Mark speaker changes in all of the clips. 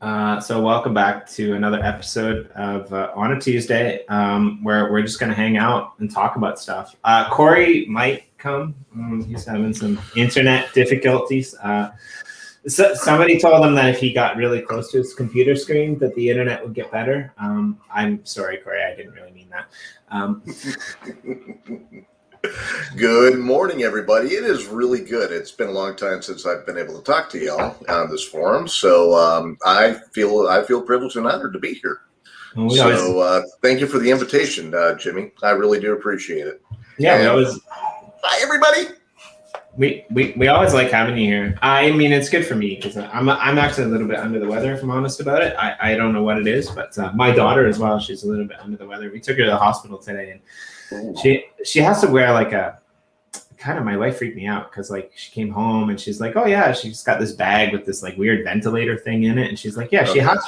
Speaker 1: So welcome back to another episode of On a Tuesday, where we're just going to hang out and talk about stuff. Corey might come. He's having some internet difficulties. So somebody told him that if he got really close to his computer screen, that the internet would get better. I'm sorry, Corey. I didn't really mean that.
Speaker 2: Good morning, everybody. It is really good. It's been a long time since I've been able to talk to y'all on this forum, so I feel privileged and honored to be here. Thank you for the invitation, Jimmy. I really do appreciate it.
Speaker 1: Yeah,
Speaker 2: hi, everybody.
Speaker 1: We always like having you here. I mean, it's good for me because I'm actually a little bit under the weather, if I'm honest about it. I don't know what it is, but my daughter as well, she's a little bit under the weather. We took her to the hospital today, and she has to wear like a kind of, my wife freaked me out because like she came home and she's like, oh yeah, she's got this bag with this like weird ventilator thing in it, and she's like, yeah, she has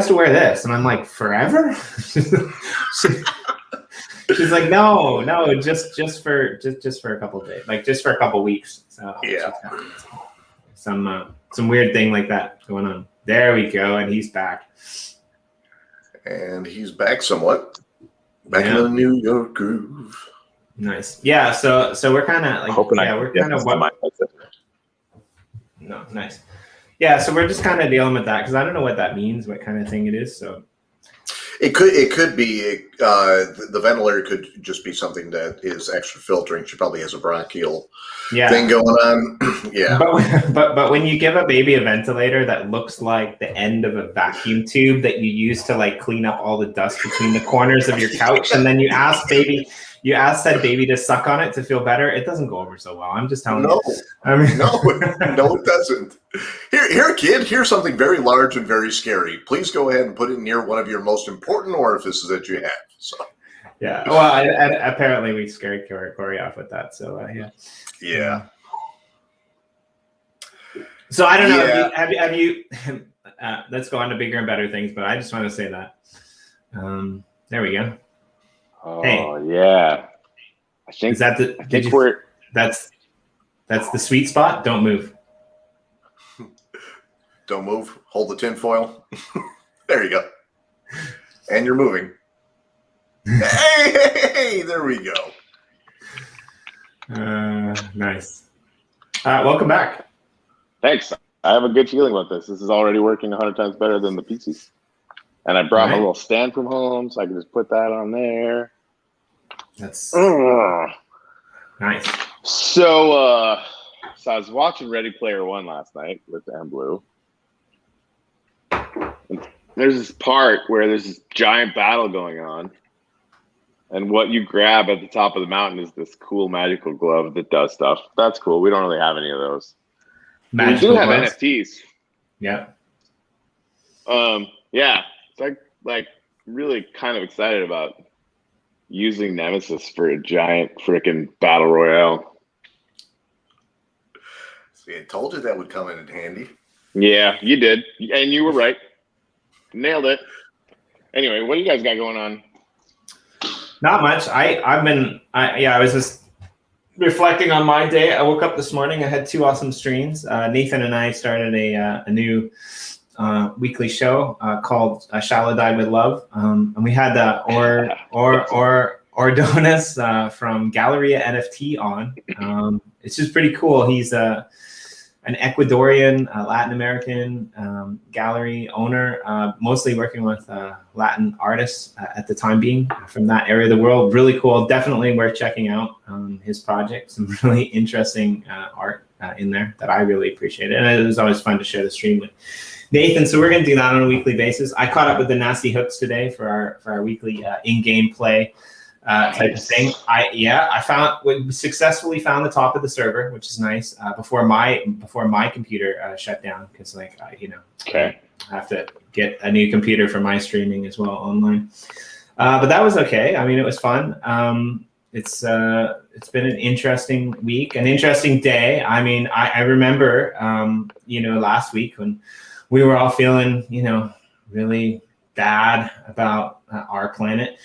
Speaker 1: to wear this, and I'm like, forever? She's like, no, just for a couple of days, like just for a couple of weeks. So yeah, some weird thing like that going on. There we go, and he's back.
Speaker 2: And he's back somewhat. Back in the New York groove.
Speaker 1: Nice. Yeah, so we're kind of like, No, nice. Yeah, so we're just kind of dealing with that because I don't know what that means, what kind of thing it is. So
Speaker 2: it could be the ventilator could just be something that is extra filtering. She probably has a bronchial thing going on. Yeah.
Speaker 1: But when you give a baby a ventilator that looks like the end of a vacuum tube that you use to like clean up all the dust between the corners of your couch, and then you ask that baby to suck on it to feel better, it doesn't go over so well. I'm just telling you. I mean,
Speaker 2: no, it doesn't. Here, kid, here's something very large and very scary. Please go ahead and put it near one of your most important orifices that you have. So.
Speaker 1: Yeah. Well, apparently we scared Corey off with that. So yeah.
Speaker 2: Yeah.
Speaker 1: So I don't know. Yeah. Have you let's go on to bigger and better things, but I just want to say that. There we go.
Speaker 3: Oh, hey. Yeah. I think
Speaker 1: that's the sweet spot. Don't move.
Speaker 2: Don't move. Hold the tinfoil. There you go. And you're moving. Hey, there we go.
Speaker 1: Nice. Welcome back.
Speaker 3: Thanks. I have a good feeling about this. This is already working 100 times better than the PC. And I brought my little stand from home, so I can just put that on there.
Speaker 1: That's nice.
Speaker 3: So I was watching Ready Player One last night with Blue. And there's this part where there's this giant battle going on. And what you grab at the top of the mountain is this cool magical glove that does stuff. That's cool. We don't really have any of those. We do have NFTs.
Speaker 1: Yeah.
Speaker 3: Yeah. So I really kind of excited about using Nemesis for a giant freaking battle royale.
Speaker 2: See, I told you that would come in handy.
Speaker 3: Yeah, you did. And you were right. Nailed it. Anyway, what do you guys got going on?
Speaker 1: Not much. I was just reflecting on my day. I woke up this morning. I had 2 awesome streams. Nathan and I started a new weekly show called Shallow Dive with Love. And we had Ordonez from Galleria NFT on. It's just pretty cool. He's an Ecuadorian, Latin American gallery owner, mostly working with Latin artists at the time being from that area of the world. Really cool. Definitely worth checking out his project. Some really interesting art in there that I really appreciated. And it was always fun to share the stream with Nathan. So we're going to do that on a weekly basis. I caught up with the Nasty Hooks today for our weekly in-game play type of thing. We successfully found the top of the server, which is nice. Before my computer shut down, because I have to get a new computer for my streaming as well online. But that was okay. I mean, it was fun. It's been an interesting week, an interesting day. I mean, I remember last week when we were all feeling really bad about our planet.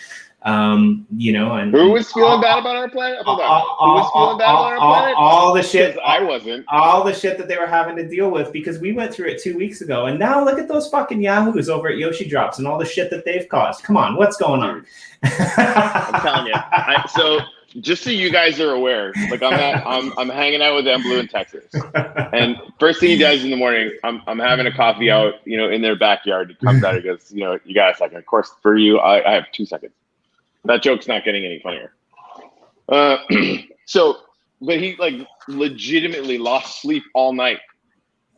Speaker 1: You know, and
Speaker 3: who was feeling bad about our planet? Hold on. Who was feeling bad about our planet?
Speaker 1: All the shit.
Speaker 3: I wasn't.
Speaker 1: All the shit that they were having to deal with, because we went through it 2 weeks ago, and now look at those fucking yahoos over at Yoshi Drops and all the shit that they've caused. Come on, what's going on?
Speaker 3: I'm telling you. So just so you guys are aware, like I'm hanging out with Blue in Texas, and first thing he does in the morning, I'm having a coffee out, you know, in their backyard. He comes out, he goes, you know, you got a second? Of course, for you, I have 2 seconds. That joke's not getting any funnier. But he like legitimately lost sleep all night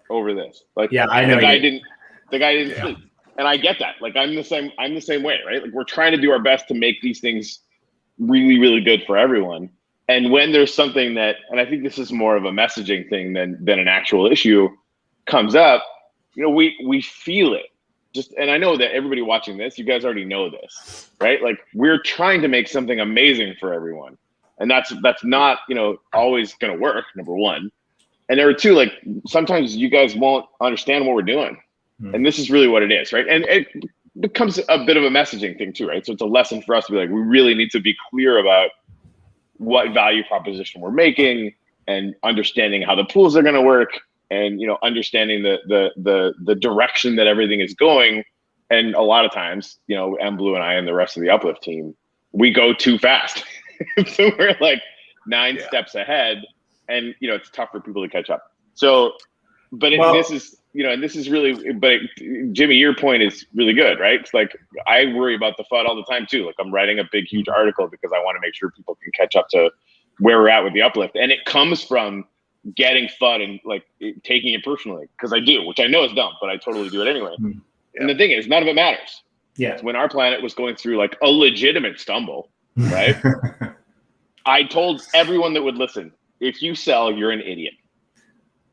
Speaker 3: over this. Like,
Speaker 1: yeah, I know
Speaker 3: the guy didn't sleep, and I get that. Like, I'm the same way, right? Like, we're trying to do our best to make these things really, really good for everyone. And when there's something that, and I think this is more of a messaging thing than an actual issue, comes up, you know, we feel it. Just, and I know that everybody watching this, you guys already know this, right? Like, we're trying to make something amazing for everyone. And that's not, you know, always going to work, number one. And number two, like, sometimes you guys won't understand what we're doing. And this is really what it is, right? And it becomes a bit of a messaging thing too, right? So it's a lesson for us to be like, we really need to be clear about what value proposition we're making, and understanding how the pools are going to work, and, you know, understanding the direction that everything is going. And a lot of times, you know, Blue and I and the rest of the Uplift team, we go too fast. So we're like 9 steps ahead, and, you know, it's tough for people to catch up. So, but this is, you know, and this is really, but Jimmy, your point is really good, right? It's like, I worry about the FUD all the time too. Like, I'm writing a big, huge article because I want to make sure people can catch up to where we're at with the Uplift. And it comes from getting FUD and like taking it personally, because I do, which I know is dumb, but I totally do it anyway. And the thing is, none of it matters.
Speaker 1: Yeah.
Speaker 3: When our planet was going through like a legitimate stumble, right? I told everyone that would listen, if you sell, you're an idiot.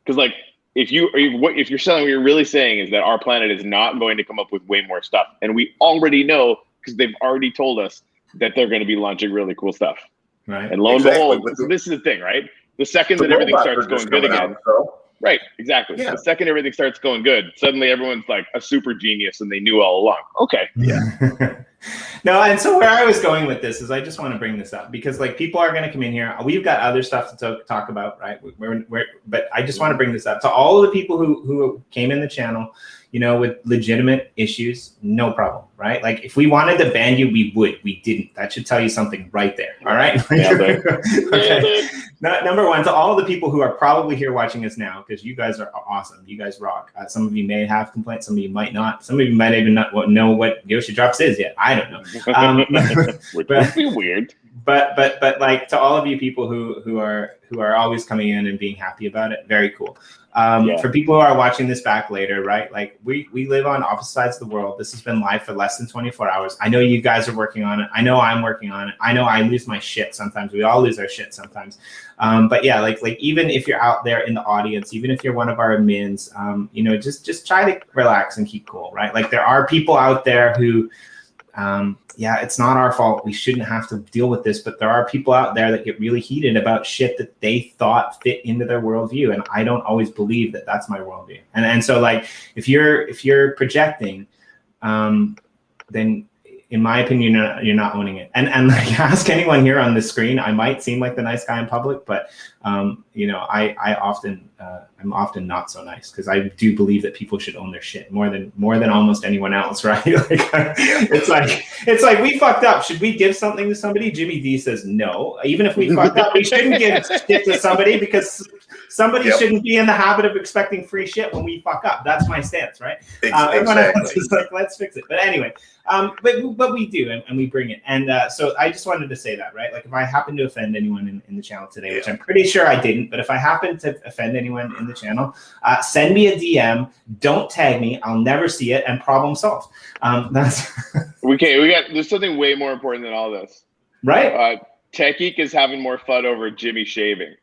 Speaker 3: Because like, if you're selling, what you're really saying is that our planet is not going to come up with way more stuff. And we already know, because they've already told us that they're going to be launching really cool stuff.
Speaker 1: Right.
Speaker 3: And lo and behold, this is the thing, right? The second that everything starts going good again. Right, exactly. Yeah. The second everything starts going good, suddenly everyone's like a super genius and they knew all along. Okay.
Speaker 1: Yeah. No, and so where I was going with this is, I just want to bring this up because like people are going to come in here. We've got other stuff to talk about, right? But I just want to bring this up to all of the people who came in the channel, you know, with legitimate issues, no problem, right? Like if we wanted to ban you, we would. We didn't. That should tell you something right there. All right. Okay. Number one, to all the people who are probably here watching us now, because you guys are awesome. You guys rock. Some of you may have complaints. Some of you might not. Some of you might even not know what Yoshi Drops is yet. I don't know.
Speaker 3: Which would be weird.
Speaker 1: But like to all of you people who are always coming in and being happy about it, very cool. For people who are watching this back later, right? Like we live on opposite sides of the world. This has been live for less than 24 hours. I know you guys are working on it. I know I'm working on it. I know I lose my shit sometimes. We all lose our shit sometimes. But yeah, like even if you're out there in the audience, even if you're one of our admins, you know, just try to relax and keep cool, right? Like there are people out there who, it's not our fault. We shouldn't have to deal with this, but there are people out there that get really heated about shit that they thought fit into their worldview. And I don't always believe that that's my worldview. And so like, if you're projecting, then in my opinion, you're not owning it. And like ask anyone here on the screen, I might seem like the nice guy in public, but you know, I'm often not so nice because I do believe that people should own their shit more than almost anyone else, right? It's like we fucked up. Should we give something to somebody? Jimmy D says no. Even if we fucked up, we shouldn't give shit to somebody because somebody shouldn't be in the habit of expecting free shit when we fuck up. That's my stance, right? Everyone else is like, let's fix it. But anyway, but we do, and we bring it. And so I just wanted to say that, right? Like if I happen to offend anyone in the channel today, which I'm pretty sure I didn't, but if I happen to offend anyone in the channel, send me a DM. Don't tag me. I'll never see it, and problem solved. That's
Speaker 3: there's something way more important than all this,
Speaker 1: right?
Speaker 3: Tech Geek is having more fun over Jimmy shaving.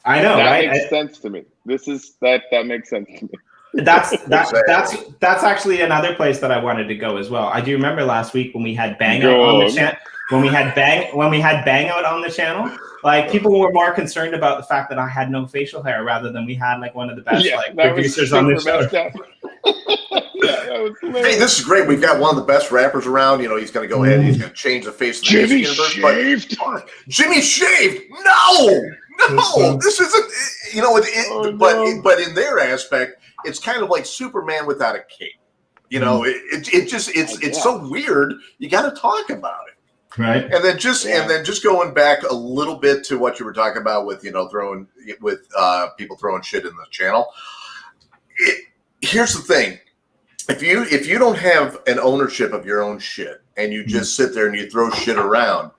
Speaker 1: I know,
Speaker 3: that
Speaker 1: right?
Speaker 3: Makes sense to me. That makes sense to me.
Speaker 1: That's actually another place that I wanted to go as well. I do remember last week when we had Bang Out on the channel. When we had Bang Out on the channel, like people were more concerned about the fact that I had no facial hair rather than we had like one of the best like producers on the show.
Speaker 3: That was hilarious.
Speaker 2: Hey, this is great. We've got one of the best rappers around. You know, he's going to go ahead and he's going to change the face of the
Speaker 3: Jimmy
Speaker 2: universe.
Speaker 3: shaved.
Speaker 2: But Jimmy shaved? No, this isn't. You know, but in their aspect, it's kind of like Superman without a cape. You know, it's so weird. You got to talk about it.
Speaker 1: Right.
Speaker 2: And then just going back a little bit to what you were talking about with, you know, people throwing shit in the channel. Here's the thing. If you don't have an ownership of your own shit and you just sit there and you throw shit around,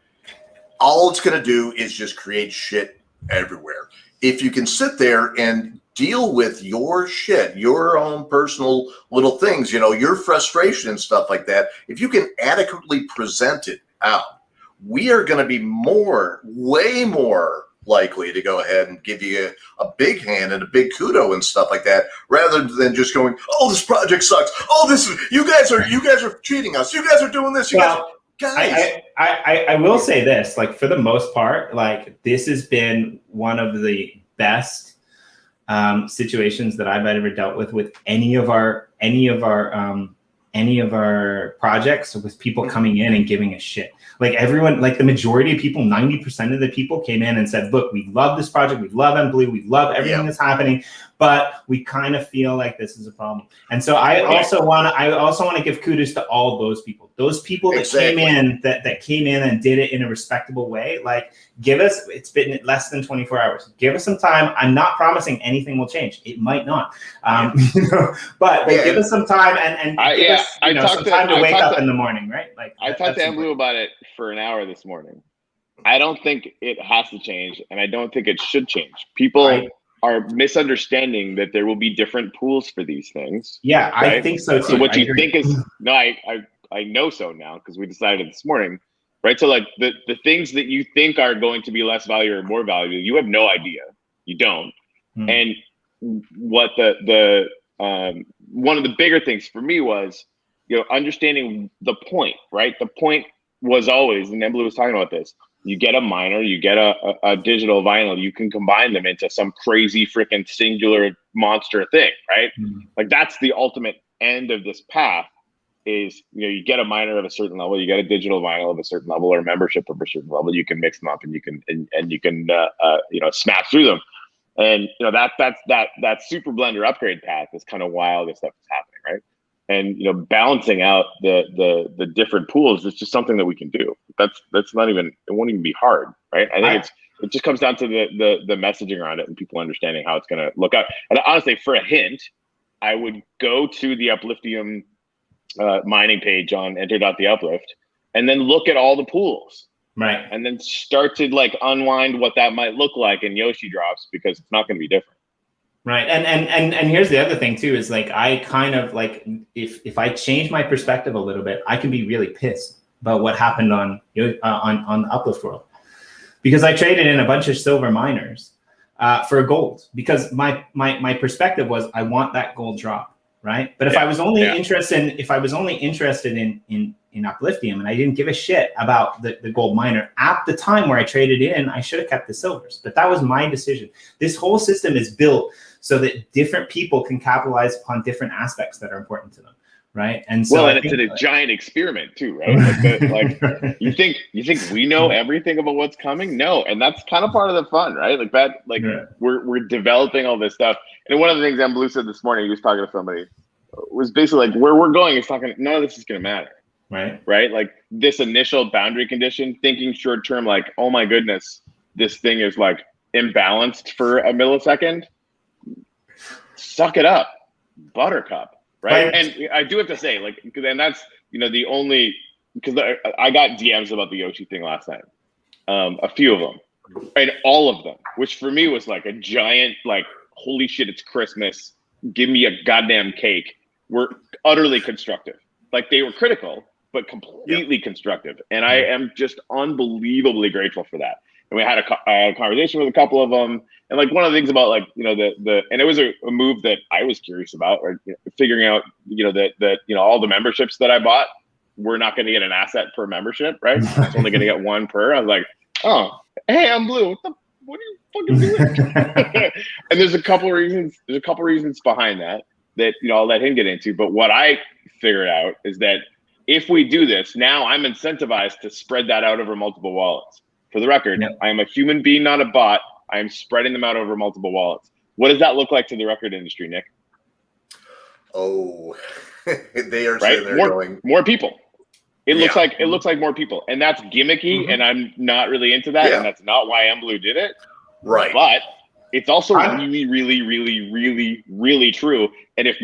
Speaker 2: all it's going to do is just create shit everywhere. If you can sit there and deal with your shit, your own personal little things, you know, your frustration and stuff like that, if you can adequately present it out, we are going to be way more likely to go ahead and give you a big hand and a big kudo and stuff like that, rather than just going, "Oh, this project sucks. Oh, you guys are cheating us. You guys are doing this.
Speaker 1: I will say this, like, for the most part, like, this has been one of the best situations that I've ever dealt with any of our projects, with people coming in and giving a shit. Like, everyone, like the majority of people, 90% of the people came in and said, look, we love this project. We love MBlue. We love everything that's happening, but we kind of feel like this is a problem. And so I also want to give kudos to all those people that came in and did it in a respectable way. Like, it's been less than 24 hours. Give us some time. I'm not promising anything will change. It might not, you know, but give us some time and give us some time to wake up in the morning, right? Like,
Speaker 3: I talked to MBlue about it for an hour this morning. I don't think it has to change, and I don't think it should change. People are misunderstanding that there will be different pools for these things.
Speaker 1: Yeah, right? I think so too.
Speaker 3: So what you think is I know so now, because we decided this morning, right? So like the things that you think are going to be less value or more value, you have no idea. You don't. And what the one of the bigger things for me was, you know, understanding the point, right? The point was always, and MBlue was talking about this, you get a miner, you get a digital vinyl, you can combine them into some crazy freaking singular monster thing, right? Like, that's the ultimate end of this path is, you know, you get a miner of a certain level, you get a digital vinyl of a certain level, or membership of a certain level, you can mix them up and you can you know, smash through them. And, you know, that super blender upgrade path is kind of while this stuff is happening, right? And, you know, balancing out the different pools is just something that we can do. That's not even, it won't even be hard, right? I think it just comes down to the messaging around it and people understanding how it's going to look out. And honestly, for a hint, I would go to the Upliftium mining page on enter.the-uplift and then look at all the pools.
Speaker 1: Right.
Speaker 3: And then start to like unwind what that might look like in Yoshi drops, because it's not going to be different.
Speaker 1: Right. And here's the other thing too, is like, I kind of like, if I change my perspective a little bit, I can be really pissed about what happened on the Uplift world, because I traded in a bunch of silver miners for gold, because my perspective was, I want that gold drop. Right. But if I was only interested in Upliftium and I didn't give a shit about the gold miner at the time where I traded in, I should have kept the silvers. But that was my decision. This whole system is built so that different people can capitalize upon different aspects that are important to them. Right. And so,
Speaker 3: well, and it's a giant experiment too, right? Like you think we know everything about what's coming? No. And that's kind of part of the fun, right? Like that, like we're developing all this stuff. And one of the things MBlue said this morning, he was talking to somebody, was basically like, where we're going is talking, none of this is going to matter. Right. Like this initial boundary condition, thinking short term, like, oh my goodness, this thing is like imbalanced for a millisecond. Suck it up, buttercup. Right. And I do have to say, like, and that's, you know, the only, because I got DMs about the Yoshi thing last night. A few of them, right? All of them, which for me was like a giant, like, holy shit, it's Christmas. Give me a goddamn cake. Were utterly constructive. Like, they were critical, but completely constructive. And I am just unbelievably grateful for that. And I had a conversation with a couple of them. And like, one of the things about, like, you know, and it was a move that I was curious about, or, you know, figuring out, you know, that, you know, all the memberships that I bought, we're not going to get an asset per membership, right? It's only going to get one per. I was like, oh, hey, MBlue. What are you fucking doing? And there's a couple reasons behind that. that, I'll let him get into. But what I figured out is that if we do this, now I'm incentivized to spread that out over multiple wallets. For the record, I am a human being, not a bot. I am spreading them out over multiple wallets. What does that look like to the record industry, Nick?
Speaker 2: Oh, they are
Speaker 3: right?
Speaker 2: sitting there going
Speaker 3: more people. It looks like more people, and that's gimmicky, and I'm not really into that, and that's not why Blue did it.
Speaker 2: Right.
Speaker 3: But it's also really, really, really, really, really true. And if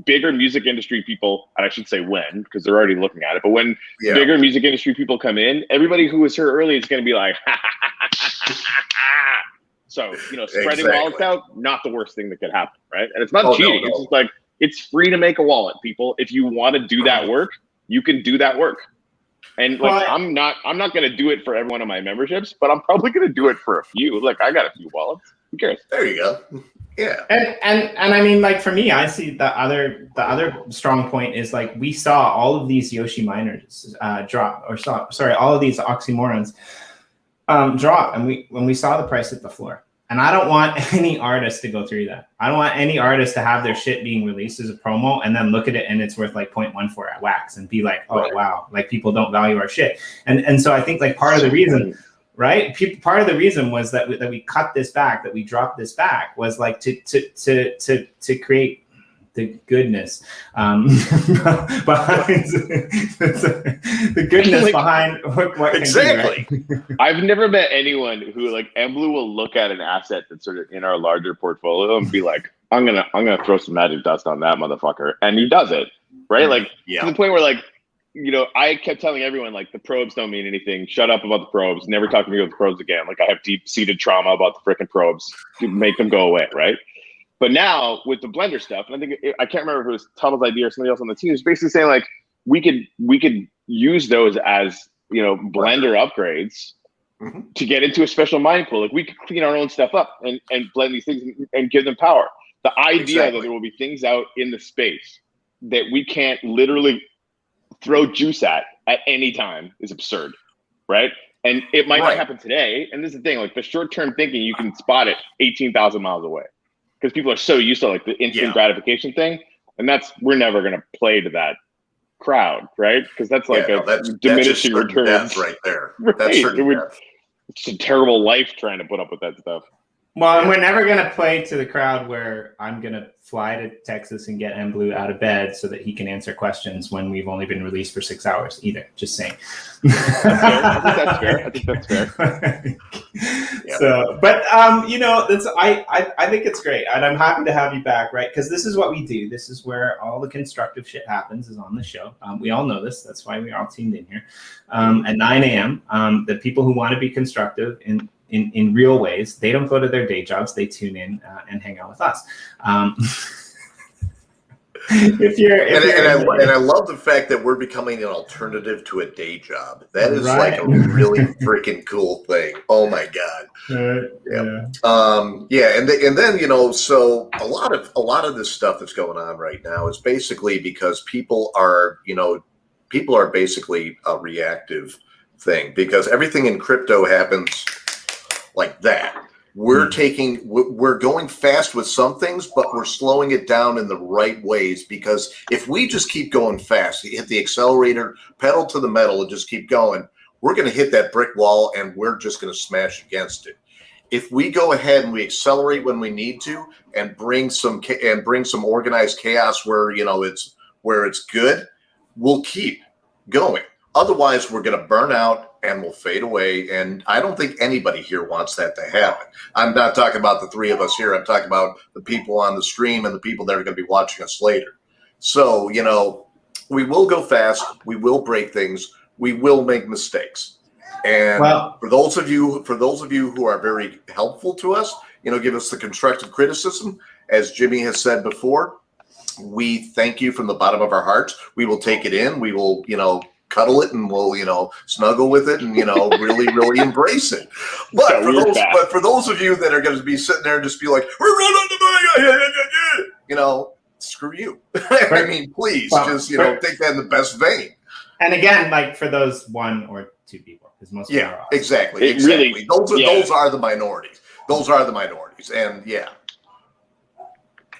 Speaker 3: bigger music industry people, and I should say when, because they're already looking at it, but when bigger music industry people come in, everybody who was here early is going to be like, so, spreading wallets out, not the worst thing that could happen, right? And it's not cheating. No. It's just like, it's free to make a wallet, people. If you want to do that work, you can do that work. And like, I'm not going to do it for every one of my memberships, but I'm probably going to do it for a few. Like, I got a few wallets. Who cares?
Speaker 2: There you go. Yeah.
Speaker 1: And I mean, like, for me, I see the other strong point is, like, we saw all of these Yoshi miners drop, all of these oxymorons drop, and when we saw the price hit the floor. And I don't want any artist to go through that. I don't want any artist to have their shit being released as a promo and then look at it and it's worth like 0.14 at wax and be like, oh, wow, like people don't value our shit. And so I think like part of the reason, right? Part of the reason was that we cut this back, that we dropped this back, was like to create the goodness behind the goodness behind what
Speaker 2: exactly.
Speaker 1: Can be, right?
Speaker 3: I've never met anyone who, like, Blue will look at an asset that's sort of in our larger portfolio and be like, I'm gonna throw some magic dust on that motherfucker, and he does it, right? Like, to the point where, like, I kept telling everyone, like, the probes don't mean anything. Shut up about the probes. Never talk to me about the probes again. Like, I have deep-seated trauma about the freaking probes. Make them go away, right? But now with the Blender stuff, and I think I can't remember if it was Tuttle's idea or somebody else on the team, is basically saying, like, we could use those as, Blender upgrades to get into a special mine pool. Like, we could clean our own stuff up and blend these things and give them power. The idea that there will be things out in the space that we can't literally throw juice at any time is absurd, right? And it might not happen today. And this is the thing, like, the short-term thinking, you can spot it 18,000 miles away. Because people are so used to, like, the instant gratification thing, and we're never going to play to that crowd, right? Because that's like that's diminishing returns
Speaker 2: right there.
Speaker 3: Right.
Speaker 2: That's
Speaker 3: it's a terrible life trying to put up with that stuff.
Speaker 1: Well, and we're never going to play to the crowd where I'm going to fly to Texas and get Blue out of bed so that he can answer questions when we've only been released for 6 hours either. Just saying.
Speaker 3: I think that's fair.
Speaker 1: So, but I think it's great, and I'm happy to have you back, right? Because this is what we do. This is where all the constructive shit happens, is on the show. We all know this. That's why we're all tuned in here at 9 a.m. The people who want to be constructive in real ways, they don't go to their day jobs. They tune in and hang out with us.
Speaker 2: I love the fact that we're becoming an alternative to a day job. That is like a really freaking cool thing. Oh my god. And then so a lot of this stuff that's going on right now is basically because people are basically a reactive thing, because everything in crypto happens like that. We're going fast with some things, but we're slowing it down in the right ways, because if we just keep going fast, hit the accelerator, pedal to the metal, and just keep going, we're going to hit that brick wall and we're just going to smash against it. If we go ahead and we accelerate when we need to and bring some organized chaos where it's good, we'll keep going. Otherwise, we're going to burn out and we'll fade away. And I don't think anybody here wants that to happen. I'm not talking about the three of us here. I'm talking about the people on the stream and the people that are going to be watching us later. So, we will go fast. We will break things. We will make mistakes. And for those of you who are very helpful to us, give us the constructive criticism, as Jimmy has said before, we thank you from the bottom of our hearts. We will take it in. We will, cuddle it, and we'll, snuggle with it, and, really, really embrace it. But for those of you that are going to be sitting there and just be like, we're running the bag, screw you. I mean, please just, take that in the best vein.
Speaker 1: And again, like, for those 1 or 2 people, because most of them are awesome.
Speaker 2: Exactly. Those are the minorities. Those are the minorities. And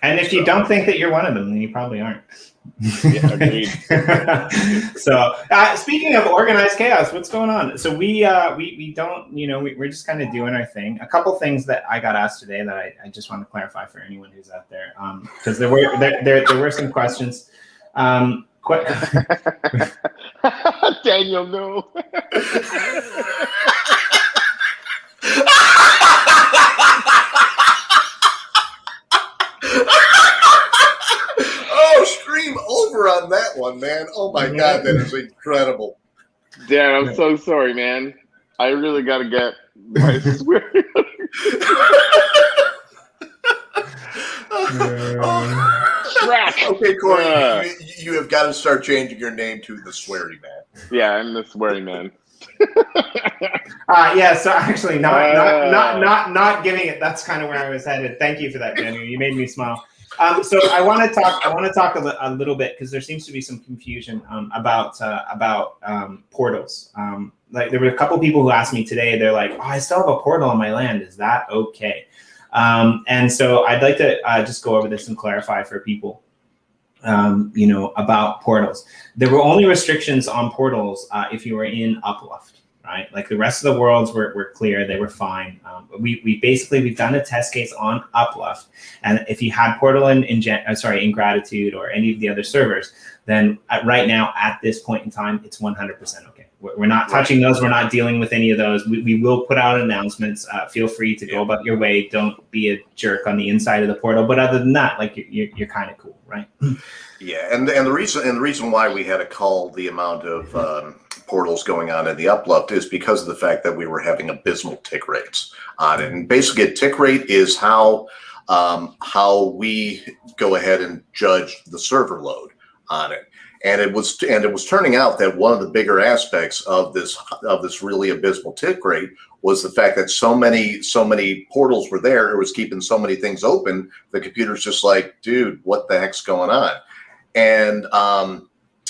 Speaker 1: And if you don't think that you're one of them, then you probably aren't.
Speaker 3: Yeah, agreed.
Speaker 1: So speaking of organized chaos, what's going on? So we don't, we're just kind of doing our thing. A couple things that I got asked today that I just want to clarify for anyone who's out there, because there were some questions.
Speaker 3: Daniel, no.
Speaker 2: Oh, scream over on that one, man. Oh my God, that is incredible.
Speaker 3: Dan, I'm so sorry, man. I really got to get my swear.
Speaker 2: Okay, Corey, you have got to start changing your name to the Sweary Man.
Speaker 3: Yeah, I'm the sweary man.
Speaker 1: Yeah, so actually not giving it. That's kind of where I was headed. Thank you for that, Daniel. You made me smile. So I want to talk a little bit, because there seems to be some confusion about portals. Like there were a couple people who asked me today. They're like, "Oh, I still have a portal on my land. Is that okay?" And so I'd like to just go over this and clarify for people, about portals. There were only restrictions on portals if you were in Uplift, right? Like the rest of the worlds were clear, they were fine. We've done a test case on Uplift, and if you had portal in Gratitude or any of the other servers, then right now at this point in time, it's 100% okay. We're not touching those. We're not dealing with any of those. We will put out announcements. Feel free to go about your way. Don't be a jerk on the inside of the portal. But other than that, like you're kind of cool, right?
Speaker 2: Yeah, and the reason why we had to cull the amount of portals going on in the Uplift is because of the fact that we were having abysmal tick rates on it. And basically, a tick rate is how we go ahead and judge the server load on it. And it was turning out that one of the bigger aspects of this really abysmal tick rate was the fact that so many portals were there. It was keeping so many things open. The computer's just like, dude, what the heck's going on? And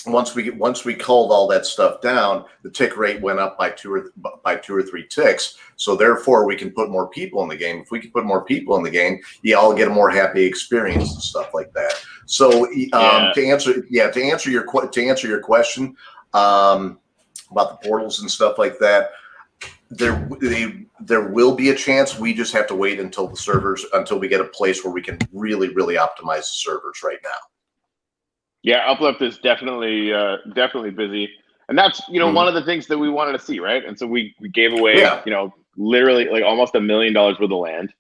Speaker 2: once we culled all that stuff down, the tick rate went up by two or three ticks. So therefore, we can put more people in the game. If we can put more people in the game, you all get a more happy experience and stuff like that. So to answer your question about the portals and stuff like that, there will be a chance. We just have to wait until we get a place where we can really optimize the servers right now.
Speaker 3: Yeah, Uplift is definitely busy, and that's one of the things that we wanted to see, right? And so we gave away literally like almost $1 million worth of land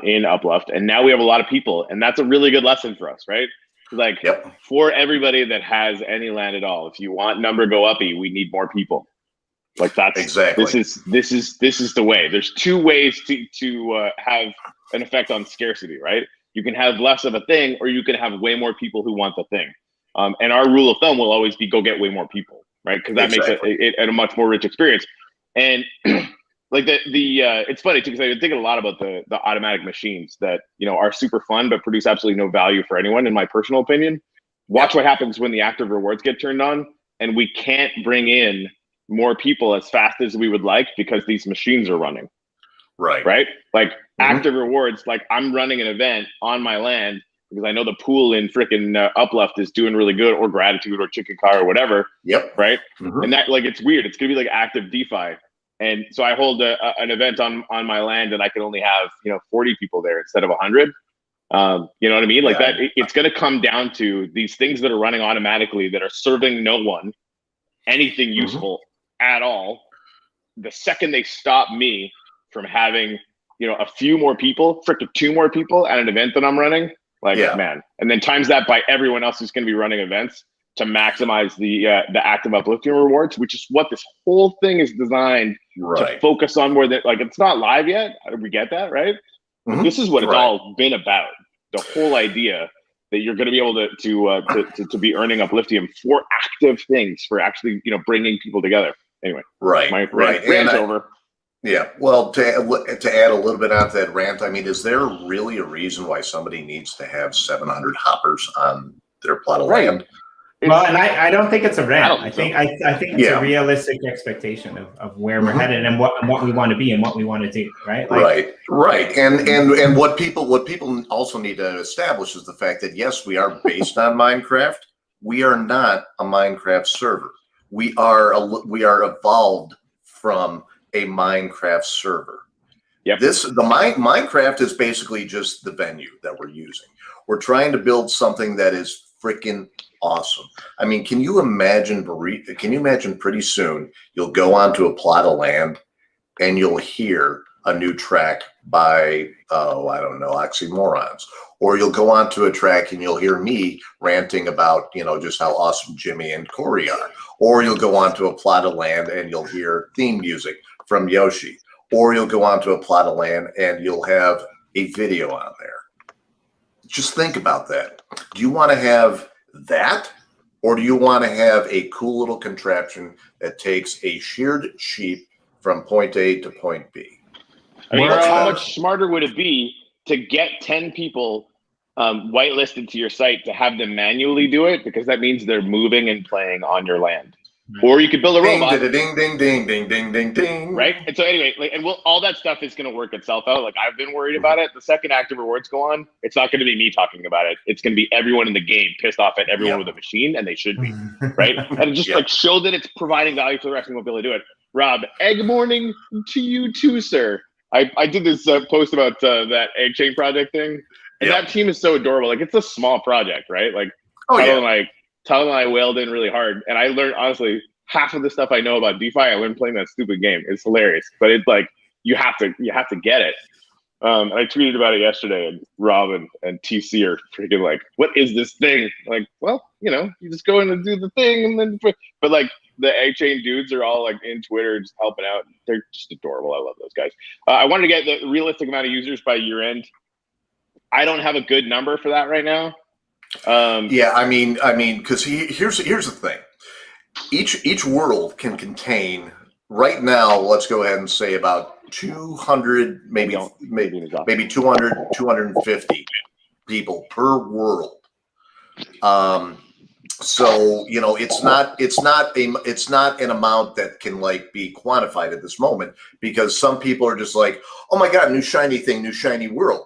Speaker 3: in Uplift, and now we have a lot of people, and that's a really good lesson for us, right? Like for everybody that has any land at all, if you want number go uppy, we need more people. Like that's exactly this is the way. There's two ways to have an effect on scarcity, right? You can have less of a thing, or you can have way more people who want the thing. And our rule of thumb will always be go get way more people, right? Because that makes it a much more rich experience. And like it's funny too, because I've been thinking a lot about the automatic machines that are super fun but produce absolutely no value for anyone, in my personal opinion. Watch what happens when the active rewards get turned on, and we can't bring in more people as fast as we would like because these machines are running. Right. Like active rewards, like I'm running an event on my land because I know the pool in freaking Uplift is doing really good, or Gratitude or Chicken Car or whatever. Right. And that, like, it's weird. It's gonna be like active DeFi. And so I hold an event on my land, and I can only have 40 people there instead of 100. You know what I mean? Like that. It's gonna come down to these things that are running automatically that are serving no one anything useful at all. The second they stop me from having a few more people, freaking 2 more people at an event that I'm running, like man, and then times that by everyone else who's going to be running events to maximize the active uplifting rewards, which is what this whole thing is designed to focus on. More than, like, it's not live yet. We get that, right? This is what it's all been about. The whole idea that you're going to be able to be earning upliftium for active things, for actually bringing people together. Anyway, my rant's over.
Speaker 2: Yeah, well, to add a little bit onto that rant, I mean, is there really a reason why somebody needs to have 700 hoppers on their plot of land?
Speaker 1: Well, and I don't think it's a rant. I think it's
Speaker 2: Yeah.
Speaker 1: a realistic expectation of where we're headed and what we want to be and what we want to do, right? Like,
Speaker 2: right. And what people also need to establish is the fact that yes, we are based on Minecraft. We are not a Minecraft server. We are evolved from a Minecraft server.
Speaker 3: Yep.
Speaker 2: Minecraft is basically just the venue that we're using. We're trying to build something that is freaking awesome. I mean, can you imagine pretty soon you'll go onto a plot of land and you'll hear a new track by, I don't know, Oxymorons. Or you'll go onto a track and you'll hear me ranting about, just how awesome Jimmy and Corey are. Or you'll go onto a plot of land and you'll hear theme music from Yoshi. Or you'll go onto a plot of land and you'll have a video on there. Just think about that. Do you want to have that? Or do you want to have a cool little contraption that takes a sheared sheep from point A to point B?
Speaker 3: I mean, how much smarter would it be to get 10 people whitelisted to your site to have them manually do it? Because that means they're moving and playing on your land. Or you could build a robot.
Speaker 2: Ding, ding, ding, ding, ding, ding, ding.
Speaker 3: Right? And so anyway, all that stuff is going to work itself out. Like, I've been worried about it. The second active rewards go on, it's not going to be me talking about it. It's going to be everyone in the game pissed off at everyone with a machine, and they should be. Right? And just show that it's providing value for the rest, and we'll be able to do it. Rob, egg morning to you too, sir. I did this post about that egg chain project thing, and that team is so adorable. Like, it's a small project, right? Like, Tyler and I wailed in really hard, and I learned, honestly, half of the stuff I know about DeFi I learned playing that stupid game. It's hilarious, but it's like you have to get it. And I tweeted about it yesterday, and Rob and TC are freaking like, "What is this thing?" I'm like, well, you just go in and do the thing, and then but like the egg chain dudes are all like in Twitter just helping out. They're just adorable. I love those guys. I wanted to get the realistic amount of users by year end. I don't have a good number for that right now.
Speaker 2: I mean, because here's the thing. Each world can contain right now. Let's go ahead and say about 200, maybe 200, 250 people per world. So it's not an amount that can be quantified at this moment, because some people are just like, oh my god, new shiny thing, new shiny world.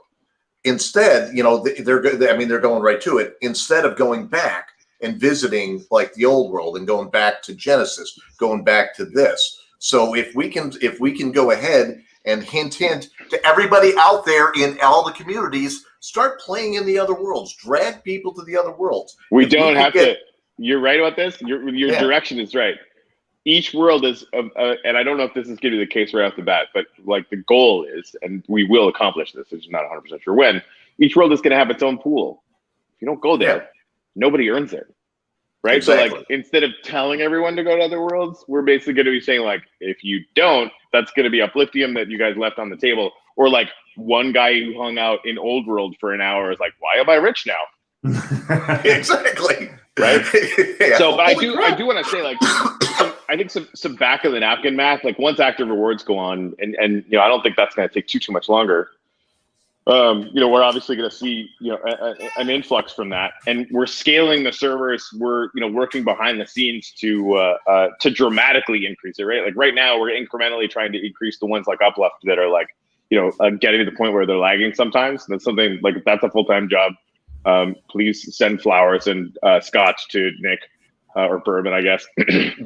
Speaker 2: Instead, they're going right to it instead of going back and visiting like the old world and going back to Genesis, going back to this. So if we can go ahead and hint to everybody out there in all the communities, start playing in the other worlds, drag people to the other worlds.
Speaker 3: We don't have to. You're right about this. Your direction is right. Each world is, and I don't know if this is going to be the case right off the bat, but like the goal is, and we will accomplish this. I'm just not 100% sure when. Each world is going to have its own pool. If you don't go there, nobody earns it, right?
Speaker 2: Exactly.
Speaker 3: So like, instead of telling everyone to go to other worlds, we're basically going to be saying like, if you don't, that's going to be Upliftium that you guys left on the table. Or like one guy who hung out in Old World for an hour is like, why am I rich now?
Speaker 2: Exactly.
Speaker 3: Right. So, but I do want to say like, I think some back of the napkin math, like once active rewards go on, and I don't think that's going to take too much longer. We're obviously going to see, an influx from that, and we're scaling the servers. We're, working behind the scenes to dramatically increase it, right? Like right now we're incrementally trying to increase the ones like Uplift that are like, getting to the point where they're lagging sometimes. That's something like, that's a full-time job. Please send flowers and scotch to Nick, or bourbon, I guess.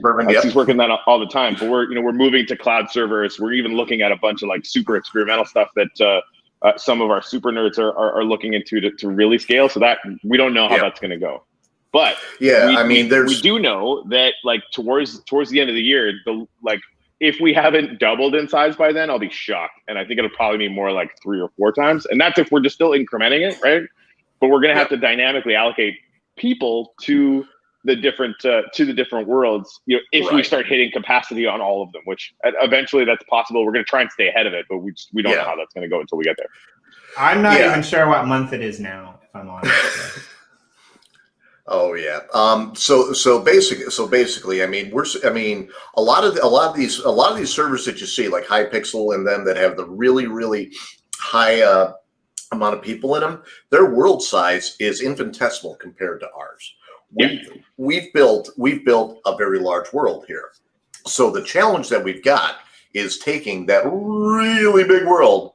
Speaker 2: Bourbon,
Speaker 3: He's working that all the time, but we're moving to cloud servers. We're even looking at a bunch of like super experimental stuff that, some of our super nerds are looking into to really scale. So that we don't know how that's going to go, but we do know that like towards the end of the year, if we haven't doubled in size by then, I'll be shocked. And I think it'll probably be more like 3 or 4 times. And that's if we're just still incrementing it. Right. But we're going to have to dynamically allocate people to the different worlds, if we start hitting capacity on all of them, which eventually that's possible. We're going to try and stay ahead of it, but we don't know how that's going to go until we get there. I'm not
Speaker 1: even sure what month it is now, if I'm honest.
Speaker 2: Oh yeah. So basically, I mean, a lot of these servers that you see, like Hypixel and them that have the really, really high amount of people in them, their world size is infinitesimal compared to ours. we've built a very large world here. So the challenge that we've got is taking that really big world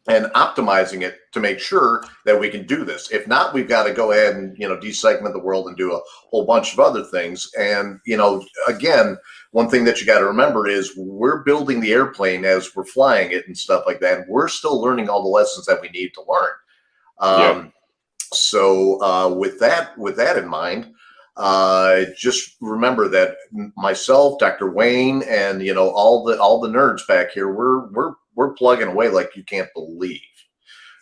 Speaker 2: and optimizing it to make sure that we can do this. If not, we've got to go ahead and, desegment the world and do a whole bunch of other things. And, again, one thing that you got to remember is we're building the airplane as we're flying it and stuff like that. And we're still learning all the lessons that we need to learn. So with that in mind, just remember that myself, Dr. Wayne, and all the nerds back here, we're plugging away like you can't believe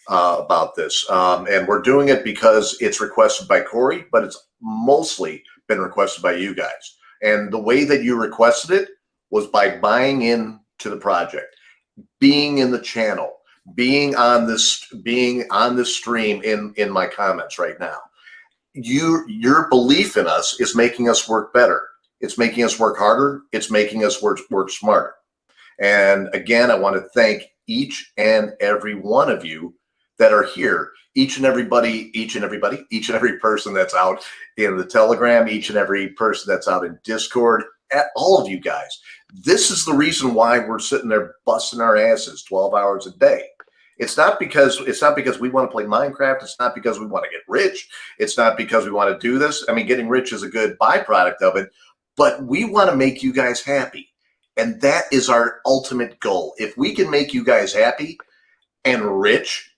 Speaker 2: about this, and we're doing it because it's requested by Corey, but it's mostly been requested by you guys. And the way that you requested it was by buying into the project, being in the channel, being on this stream in my comments right now. Your belief in us is making us work better. It's making us work harder. It's making us work smarter. And again, I want to thank each and every one of you that are here, each and every person that's out in the Telegram, each and every person that's out in Discord, all of you guys. This is the reason why we're sitting there busting our asses 12 hours a day. It's not because we want to play Minecraft. It's not because we want to get rich. It's not because we want to do this. I mean, getting rich is a good byproduct of it, but we want to make you guys happy. And that is our ultimate goal. If we can make you guys happy and rich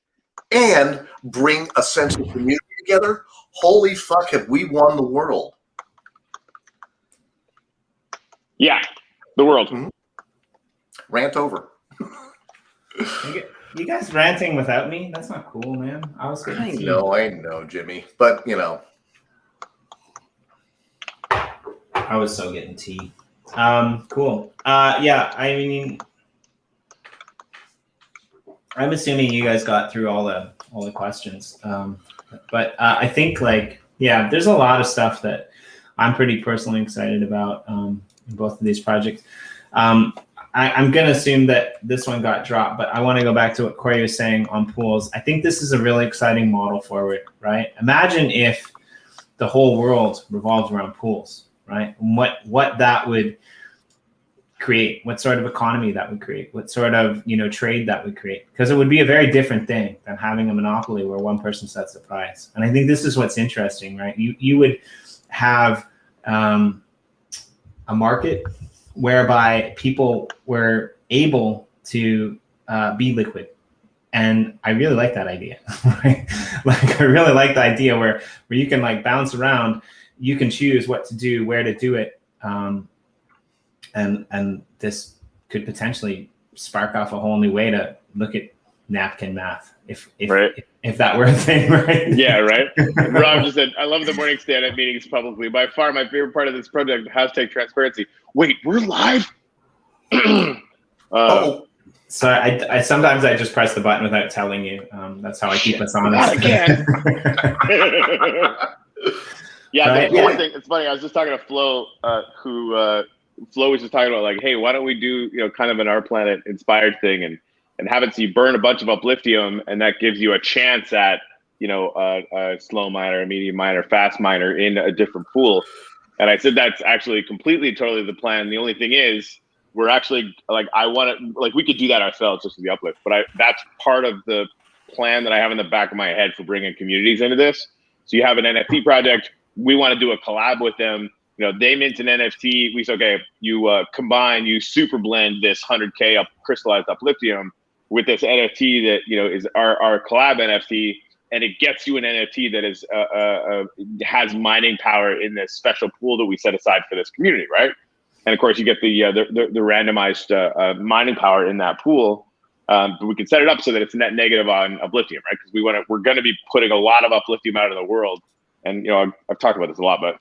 Speaker 2: and bring a sense of community together, holy fuck, have we won the world.
Speaker 3: Yeah, the world.
Speaker 2: Mm-hmm. Rant over.
Speaker 1: You guys ranting without me? That's not cool, man. I know,
Speaker 2: Jimmy. But,
Speaker 1: I was so getting tea. Cool. Yeah, I mean, I'm assuming you guys got through all the questions. But I think there's a lot of stuff that I'm pretty personally excited about in both of these projects. I'm going to assume that this one got dropped, but I want to go back to what Corey was saying on pools. I think this is a really exciting model forward, right? Imagine if the whole world revolved around pools, right? And what that would create, what sort of economy that would create, what sort of trade that would create, because it would be a very different thing than having a monopoly where one person sets the price. And I think this is what's interesting, right? You would have a market whereby people were able to be liquid. And I really like that idea. Right? I really like the idea where you can bounce around, you can choose what to do, where to do it. And this could potentially spark off a whole new way to look at napkin math, if that were a thing, right?
Speaker 3: Yeah, right. Rob just said, I love the morning stand-up meetings publicly. By far, my favorite part of this project, #transparency. Wait, we're live?
Speaker 1: So I sometimes I just press the button without telling you. That's how I keep us honest.
Speaker 3: Not again. Yeah,
Speaker 1: right?
Speaker 3: One thing, it's funny. I was just talking to Flo, Flo was just talking about hey, why don't we do kind of an Our Planet inspired thing and have it so you burn a bunch of Upliftium and that gives you a chance at a slow miner, a medium miner, fast miner in a different pool. And I said that's actually totally the plan. The only thing is we're actually I want to we could do that ourselves just with the Uplift, but that's part of the plan that I have in the back of my head for bringing communities into this. So you have an NFT project. We want to do a collab with them. They mint an NFT. We say, okay, you combine, you super blend this 100K crystallized Upliftium with this NFT that is our collab NFT, and it gets you an NFT that is has mining power in this special pool that we set aside for this community, right? And of course, you get the randomized mining power in that pool. But we can set it up so that it's net negative on Upliftium, right? Because we're going to be putting a lot of Upliftium out in the world, and I've talked about this a lot, but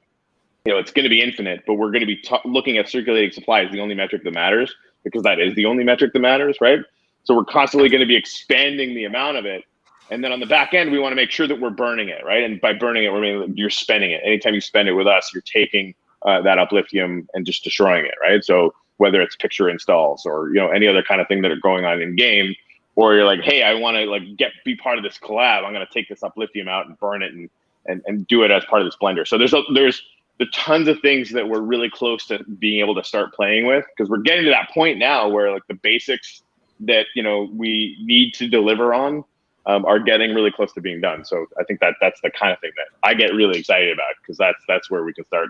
Speaker 3: it's going to be infinite. But we're going to be looking at circulating supply as the only metric that matters, because that is the only metric that matters, right? So we're constantly going to be expanding the amount of it, and then on the back end, we want to make sure that we're burning it, right? And by burning it, you're spending it. Anytime you spend it with us, you're taking that Upliftium and just destroying it, right? So whether it's picture installs or any other kind of thing that are going on in game, or you're hey, I want to be part of this collab. I'm going to take this Upliftium out and burn it and and do it as part of this blender. So there's the tons of things that we're really close to being able to start playing with, because we're getting to that point now where like the basics that we need to deliver on are getting really close to being done. So I think that's the kind of thing that I get really excited about, because that's where we can start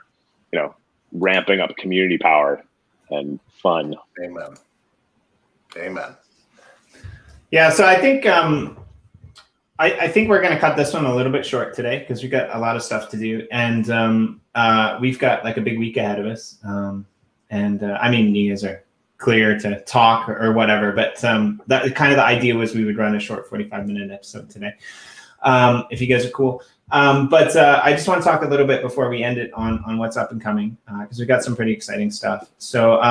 Speaker 3: ramping up community power and fun.
Speaker 2: Amen.
Speaker 1: Yeah, so I think I think we're going to cut this one a little bit short today, because we've got a lot of stuff to do, and we've got like a big week ahead of us. I mean, you guys are clear to talk or whatever, but that kind of the idea was we would run a short 45-minute episode today, if you guys are cool. But I just want to talk a little bit before we end it on what's up and coming, because we've got some pretty exciting stuff. So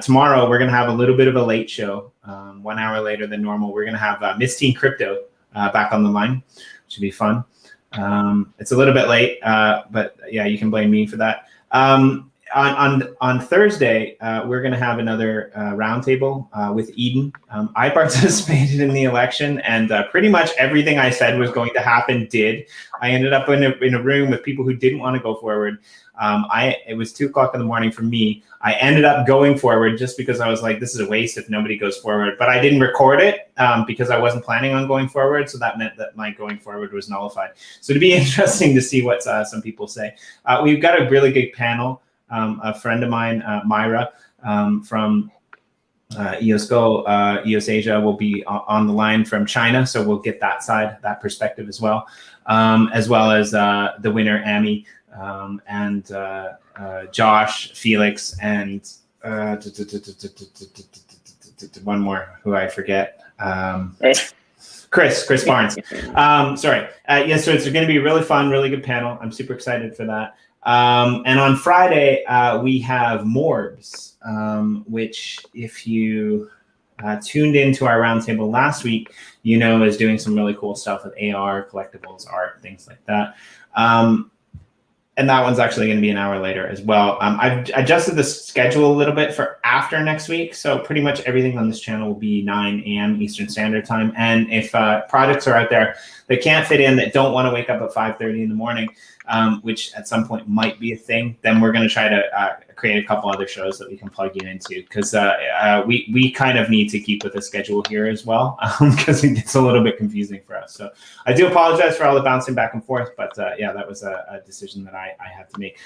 Speaker 1: tomorrow we're going to have a little bit of a late show, 1 hour later than normal. We're going to have Miss Teen Crypto back on the line. Should be fun. It's a little bit late, but yeah, you can blame me for that. On Thursday, we're going to have another roundtable with Eden. I participated in the election, and pretty much everything I said was going to happen did. I ended up in a room with people who didn't want to go forward. It was 2:00 in the morning for me. I ended up going forward just because I was like, this is a waste if nobody goes forward. But I didn't record it because I wasn't planning on going forward. So that meant that my going forward was nullified. So it'd be interesting to see what some people say. We've got a really good panel. A friend of mine, Myra, from EOSIO will be on the line from China. So we'll get that perspective as well as the winner, Amy, and Josh, Felix, and one more who I forget. Chris Barnes. Sorry. So it's going to be a really fun, really good panel. I'm super excited for that. And on Friday, we have Morbs, which if you tuned into our roundtable last week, is doing some really cool stuff with AR, collectibles, art, things like that. And that one's actually going to be an hour later as well. I've adjusted the schedule a little bit for after next week. So pretty much everything on this channel will be 9 a.m. Eastern Standard Time. And if projects are out there that can't fit in, that don't want to wake up at 5:30 in the morning, which at some point might be a thing, then we're going to try to create a couple other shows that we can plug you into, because we kind of need to keep with the schedule here as well, because it gets a little bit confusing for us. So I do apologize for all the bouncing back and forth, but yeah, that was a decision that I had to make.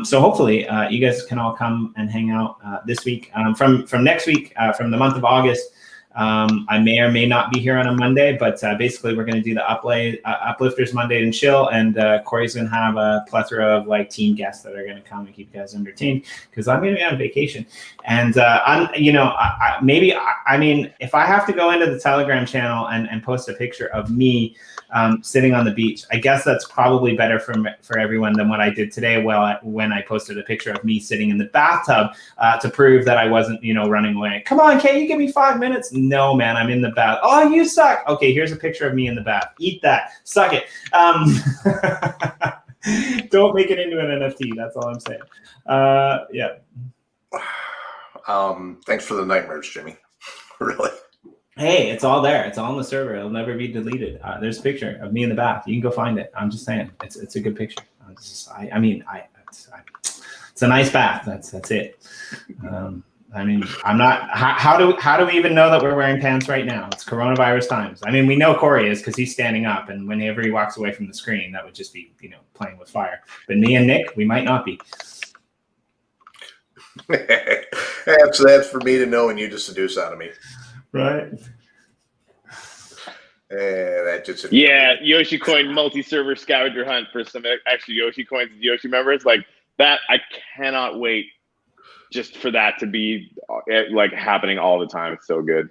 Speaker 1: So hopefully you guys can all come and hang out this week. From next week, from the month of August, I may or may not be here on a Monday, but basically we're going to do the Uplifters Monday and Chill, and Corey's going to have a plethora of like team guests that are going to come and keep you guys entertained, because I'm going to be on vacation. And I mean, if I have to go into the Telegram channel and post a picture of me sitting on the beach, I guess that's probably better for everyone than what I did today. When I posted a picture of me sitting in the bathtub to prove that I wasn't, running away. Come on, can't you give me 5 minutes? No, man, I'm in the bath. Oh, you suck. Okay, here's a picture of me in the bath. Eat that. Suck it. Don't make it into an NFT. That's all I'm saying. Yeah.
Speaker 2: Thanks for the nightmares, Jimmy. Really.
Speaker 1: Hey, it's all there. It's all on the server. It'll never be deleted. There's a picture of me in the bath. You can go find it. I'm just saying, it's a good picture. It's a nice bath. That's it. I mean, I'm not. How do we even know that we're wearing pants right now? It's coronavirus times. I mean, we know Corey is, because he's standing up, and whenever he walks away from the screen, that would just be playing with fire. But me and Nick, we might not be.
Speaker 2: That's for me to know and you to seduce out of me.
Speaker 1: Right.
Speaker 2: That just
Speaker 3: Yoshi Coin multi-server scavenger hunt for some extra Yoshi coins and Yoshi members like that. I cannot wait just for that to be like happening all the time. It's so good.